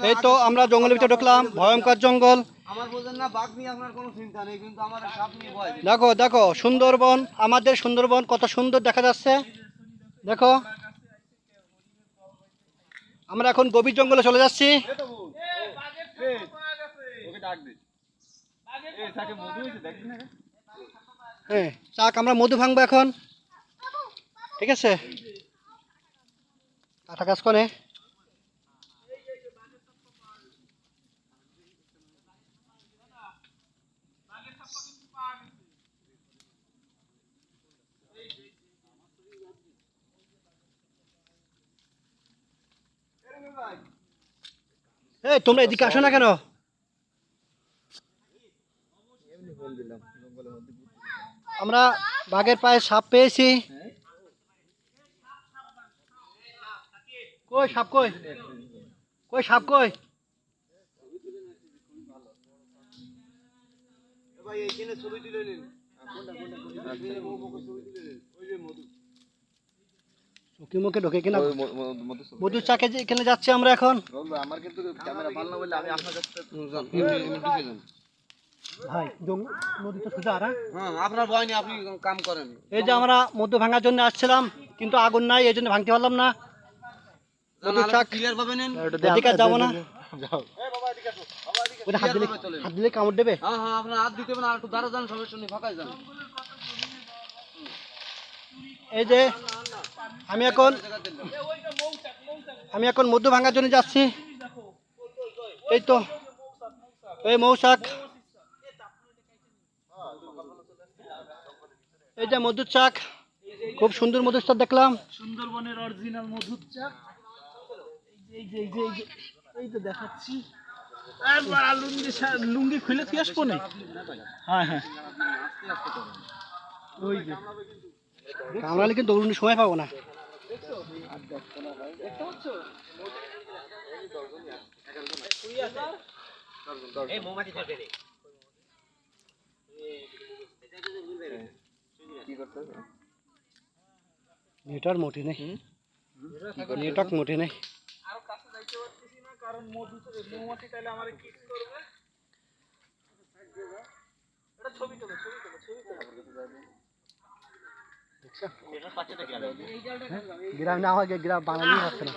এই তো আমরা জঙ্গলের ভিতরে ঢুকলাম, ভয়ঙ্কর জঙ্গল। দেখো দেখো সুন্দরবন, আমাদের সুন্দরবন কত সুন্দর দেখা যাচ্ছে। দেখো আমরা এখন গভীর জঙ্গলে চলে যাচ্ছি। হ্যাঁ চাক, আমরা মধু ভাঙবো এখন, ঠিক আছে? কাটা কাজ করে এই তোমরা এদিকে আসো না কেন? আমরা বাঘের পায়ে সাপ পেয়েছি। কই সাপ কই? কই সাপ কই? চোখে মুখে ঢোকে কিনা মধুর চাকে এখানে যাচ্ছি আমরা এখন। আমার কিন্তু ক্যামেরা ভালো না বলে আমি আপনার কাছে ভাই নদী তো সোজা। হ্যাঁ আপনার ভয় নেই, আপনি কাম করেন। এই যে আমরা মধু ভাঙার জন্য আসছিলাম, কিন্তু আগুন নাই, এই জন্য ভাঙতে পারলাম না। মধুর চাক ক্লিয়ার পাবেন, এদিকে যাবো না, হাত দিলে কামড় দেবে। হ্যাঁ হ্যাঁ আপনার হাত দিতে হবে না, একটু দাঁড়া যান, সমস্যা নেই, ফাঁকায় যান। এই যে আমি এখন মধু ভাঙার জন্য যাচ্ছি। এই তো এই মৌচাক, এই যে মধুর চাক, খুব সুন্দর মধুর চাক দেখলাম। সুন্দরবনের অরিজিনাল মধুর চাক। এই যে এই যে দেখাচ্ছি। একবার লুঙ্গি খুলে কি আসবো না? হ্যাঁ হ্যাঁ ওই যে কামড়ালে কিন্তু দৌড়ুনি সময় পাবো না। নেটওয়ার্ক মোটে নেই, নেটওয়ার্ক মোটে নেই। আরো কাছে যাইতে পারতেছি না, কারণ মৌমাছি তাহলে আমারে কিস করবে। এটা ছবি তোলো। গ্রাম না হয়, গ্রাম বাঙালি হচ্ছে না।